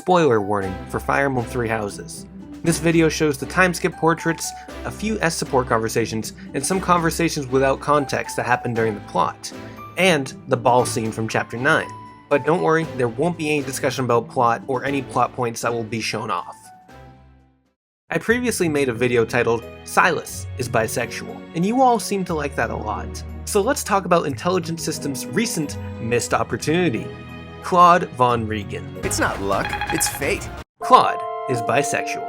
spoiler warning for Fire Emblem Three Houses. This video shows the time skip portraits, a few S support conversations, and some conversations without context that happened during the plot, and the ball scene from Chapter 9. But don't worry, there won't be any discussion about plot or any plot points that will be shown off. I previously made a video titled Silas is Bisexual, and you all seem to like that a lot. So let's talk about Intelligent Systems' recent missed opportunity, Claude von Regan. It's not luck, it's fate. Claude is bisexual.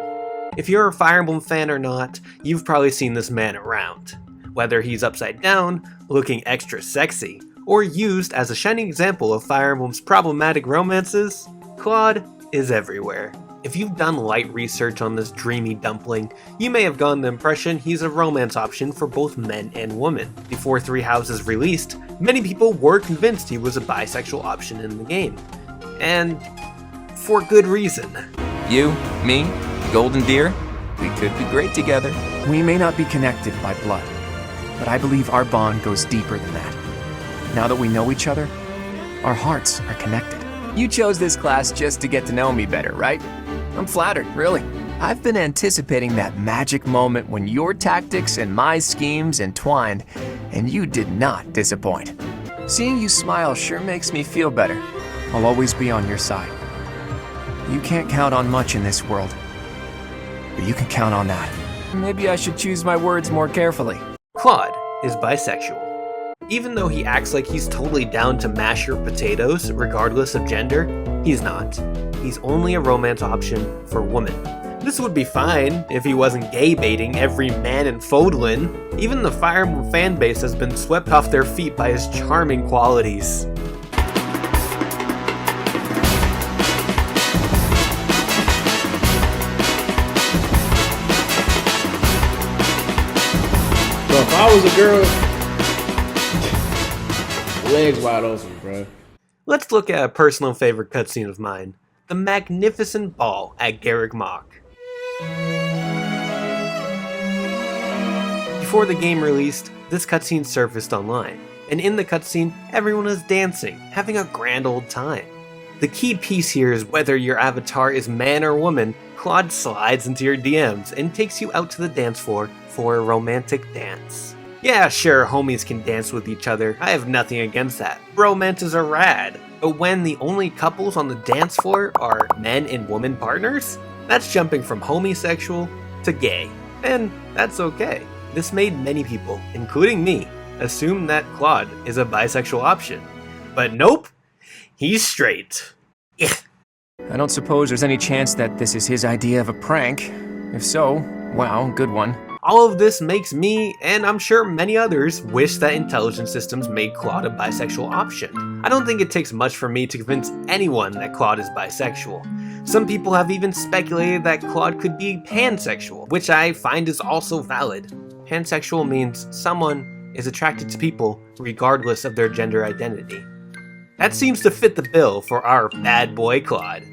If you're a Fire Emblem fan or not, you've probably seen this man around. Whether he's upside down, looking extra sexy, or used as a shining example of Fire Emblem's problematic romances, Claude is everywhere. If you've done light research on this dreamy dumpling, you may have gotten the impression he's a romance option for both men and women. Before Three Houses released, many people were convinced he was a bisexual option in the game. And for good reason. You, me, Golden Deer, we could be great together. We may not be connected by blood, but I believe our bond goes deeper than that. Now that we know each other, our hearts are connected. You chose this class just to get to know me better, right? I'm flattered, really. I've been anticipating that magic moment when your tactics and my schemes entwined, and you did not disappoint. Seeing you smile sure makes me feel better. I'll always be on your side. You can't count on much in this world, but you can count on that. Maybe I should choose my words more carefully. Claude is bisexual. Even though he acts like he's totally down to mash your potatoes regardless of gender, he's not. He's only a romance option for women. This would be fine if he wasn't gay baiting every man in Fodlan. Even the Fire Emblem fanbase has been swept off their feet by his charming qualities. Bro, if I was a girl, legs wide open, bro. Let's look at a personal favorite cutscene of mine, the magnificent ball at Garreg Mach. Before the game released, this cutscene surfaced online, and in the cutscene, everyone is dancing, having a grand old time. The key piece here is whether your avatar is man or woman, Claude slides into your DMs and takes you out to the dance floor for a romantic dance. Yeah, sure, homies can dance with each other, I have nothing against that. Romances are rad. But when the only couples on the dance floor are men and woman partners, that's jumping from homosexual to gay. And that's okay. This made many people, including me, assume that Claude is a bisexual option. But nope, he's straight. I don't suppose there's any chance that this is his idea of a prank. If so, wow, good one. All of this makes me, and I'm sure many others, wish that Intelligent Systems made Claude a bisexual option. I don't think it takes much for me to convince anyone that Claude is bisexual. Some people have even speculated that Claude could be pansexual, which I find is also valid. Pansexual means someone is attracted to people regardless of their gender identity. That seems to fit the bill for our bad boy Claude.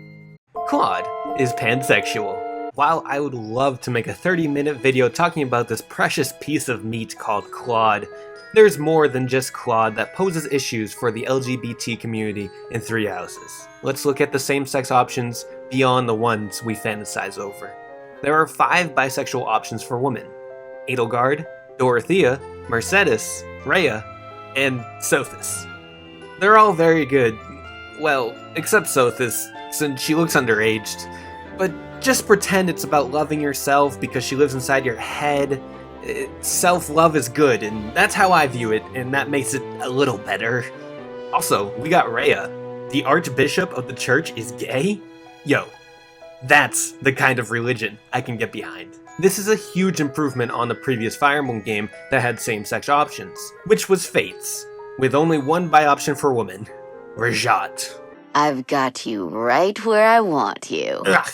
Claude is pansexual. While I would love to make a 30-minute video talking about this precious piece of meat called Claude, there's more than just Claude that poses issues for the LGBT community in Three Houses. Let's look at the same-sex options beyond the ones we fantasize over. There are 5 bisexual options for women: Edelgard, Dorothea, Mercedes, Rhea, and Sothis. They're all very good, well, except Sothis, since she looks underaged. But just pretend it's about loving yourself because she lives inside your head. Self-love is good, and that's how I view it, and that makes it a little better. Also, we got Rhea. The Archbishop of the Church is gay? Yo, that's the kind of religion I can get behind. This is a huge improvement on the previous Fire Emblem game that had same-sex options, which was Fates, with only one bi option for women, Rajat. I've got you right where I want you. Ugh.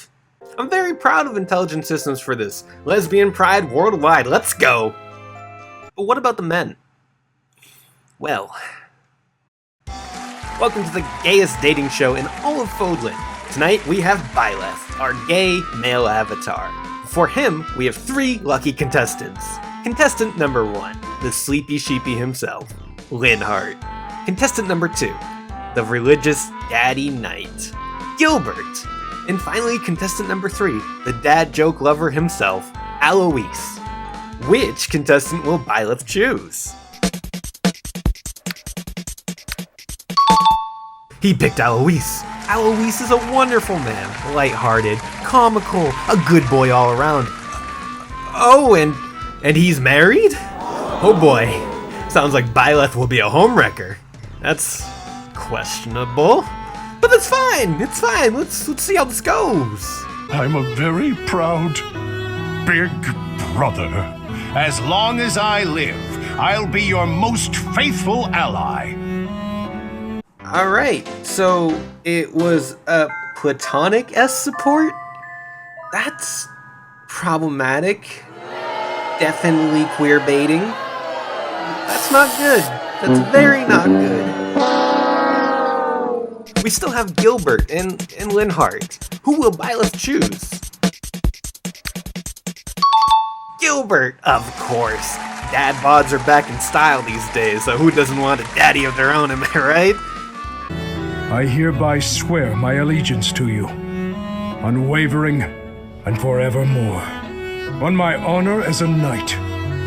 I'm very proud of Intelligent Systems for this. Lesbian pride worldwide, let's go! But what about the men? Well, welcome to the gayest dating show in all of Fodlan. Tonight we have Byleth, our gay male avatar. For him, we have 3 lucky contestants. Contestant number 1, the sleepy sheepy himself, Linhardt. Contestant number 2, the religious daddy knight, Gilbert. And finally, contestant number 3, the dad joke lover himself, Alois. Which contestant will Byleth choose? He picked Alois. Alois is a wonderful man, lighthearted, comical, a good boy all around. Oh, and he's married? Oh boy, sounds like Byleth will be a homewrecker. That's questionable, but that's fine. It's fine. Let's see how this goes. I'm a very proud big brother. As long as I live, I'll be your most faithful ally. All right, so it was a platonic S support? That's problematic. Definitely queer baiting. That's not good. That's very not good. We still have Gilbert and Linhardt. Who will Byleth choose? Gilbert, of course. Dad bods are back in style these days, so who doesn't want a daddy of their own, am I right? I hereby swear my allegiance to you, unwavering and forevermore. On my honor as a knight,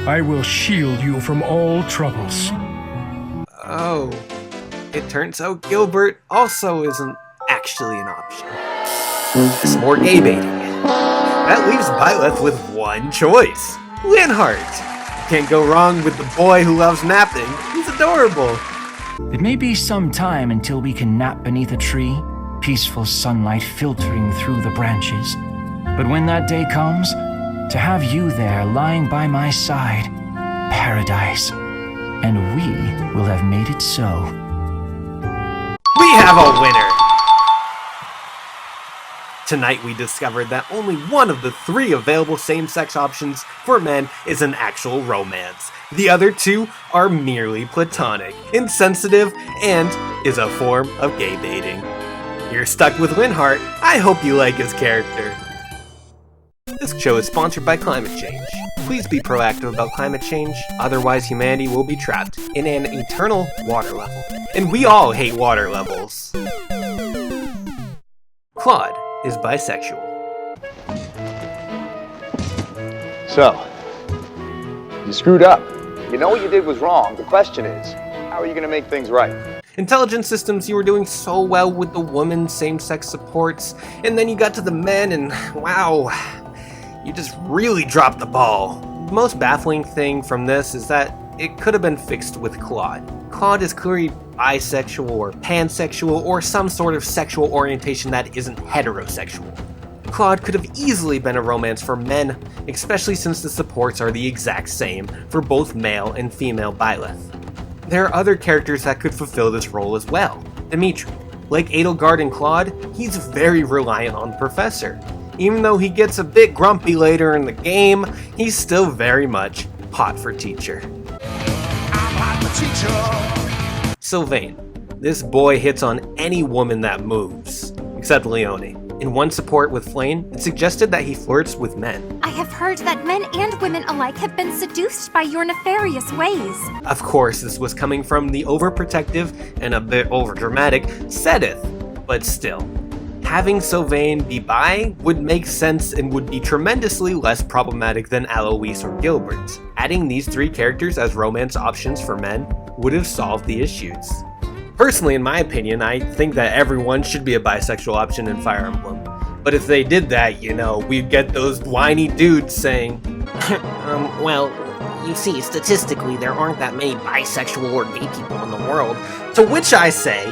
I will shield you from all troubles. Oh, it turns out Gilbert also isn't actually an option. It's more gay baiting. That leaves Byleth with one choice. Linhardt. Can't go wrong with the boy who loves napping. He's adorable. It may be some time until we can nap beneath a tree, peaceful sunlight filtering through the branches. But when that day comes, to have you there lying by my side, paradise. And we will have made it so. We have a winner! Tonight we discovered that only one of the 3 available same-sex options for men is an actual romance. The other 2 are merely platonic, insensitive, and is a form of gay baiting. You're stuck with Linhardt. I hope you like his character. This show is sponsored by climate change. Please be proactive about climate change, otherwise humanity will be trapped in an eternal water level. And we all hate water levels. Claude is bisexual. So, you screwed up. You know what you did was wrong. The question is, how are you going to make things right? Intelligence systems, you were doing so well with the woman same-sex supports, and then you got to the men and wow, you just really dropped the ball. The most baffling thing from this is that it could have been fixed with Claude. Claude is clearly bisexual or pansexual or some sort of sexual orientation that isn't heterosexual. Claude could have easily been a romance for men, especially since the supports are the exact same for both male and female Byleth. There are other characters that could fulfill this role as well. Dimitri. Like Edelgard and Claude, he's very reliant on Professor. Even though he gets a bit grumpy later in the game, he's still very much hot for teacher. Sylvain. This boy hits on any woman that moves, except Leone. In one support with Flame, it suggested that he flirts with men. I have heard that men and women alike have been seduced by your nefarious ways. Of course, this was coming from the overprotective and a bit overdramatic Sedith, but still. Having Sylvain be bi would make sense and would be tremendously less problematic than Alois or Gilbert. Adding these 3 characters as romance options for men would have solved the issues. Personally, in my opinion, I think that everyone should be a bisexual option in Fire Emblem. But if they did that, we'd get those whiny dudes saying, well, you see, statistically, there aren't that many bisexual or gay people in the world. To which I say,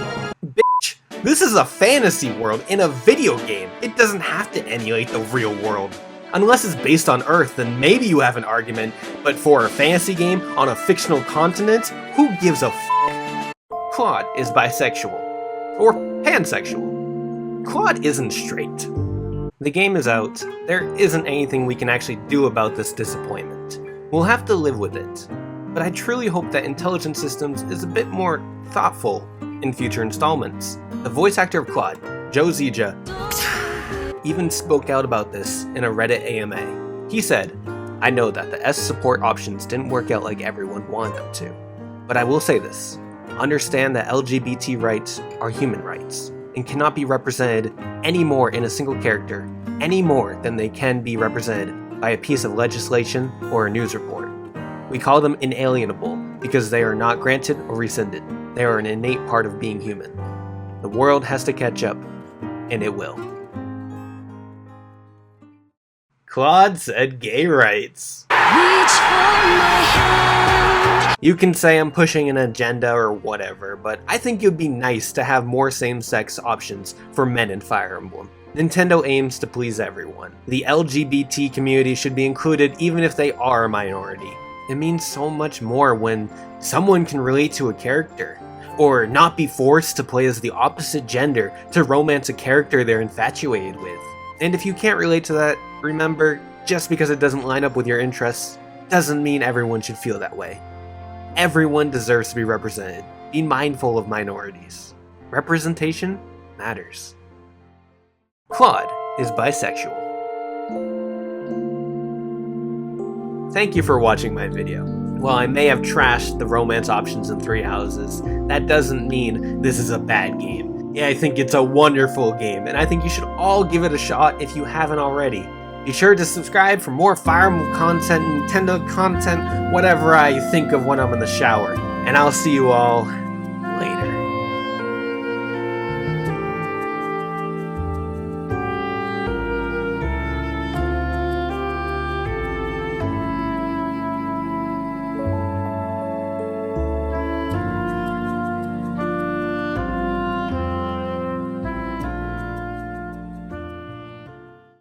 bitch, this is a fantasy world in a video game. It doesn't have to emulate the real world. Unless it's based on Earth, then maybe you have an argument, but for a fantasy game on a fictional continent, who gives a f***? Claude is bisexual. Or pansexual. Claude isn't straight. The game is out. There isn't anything we can actually do about this disappointment. We'll have to live with it. But I truly hope that Intelligent Systems is a bit more thoughtful in future installments. The voice actor of Claude, Joe Zija, even spoke out about this in a Reddit AMA. He said, I know that the S support options didn't work out like everyone wanted them to. But I will say this. Understand that LGBT rights are human rights. and cannot be represented any more in a single character, any more than they can be represented by a piece of legislation or a news report. We call them inalienable because they are not granted or rescinded. They are an innate part of being human. The world has to catch up, and it will. Claude said gay rights. You can say I'm pushing an agenda or whatever, but I think it would be nice to have more same-sex options for men in Fire Emblem. Nintendo aims to please everyone. The LGBT community should be included even if they are a minority. It means so much more when someone can relate to a character, or not be forced to play as the opposite gender to romance a character they're infatuated with. And if you can't relate to that, remember, just because it doesn't line up with your interests, doesn't mean everyone should feel that way. Everyone deserves to be represented. Be mindful of minorities. Representation matters. Claude is bisexual. Thank you for watching my video. While I may have trashed the romance options in Three Houses, that doesn't mean this is a bad game. Yeah, I think it's a wonderful game, and I think you should all give it a shot if you haven't already. Be sure to subscribe for more Fire Emblem content, Nintendo content, whatever I think of when I'm in the shower. And I'll see you all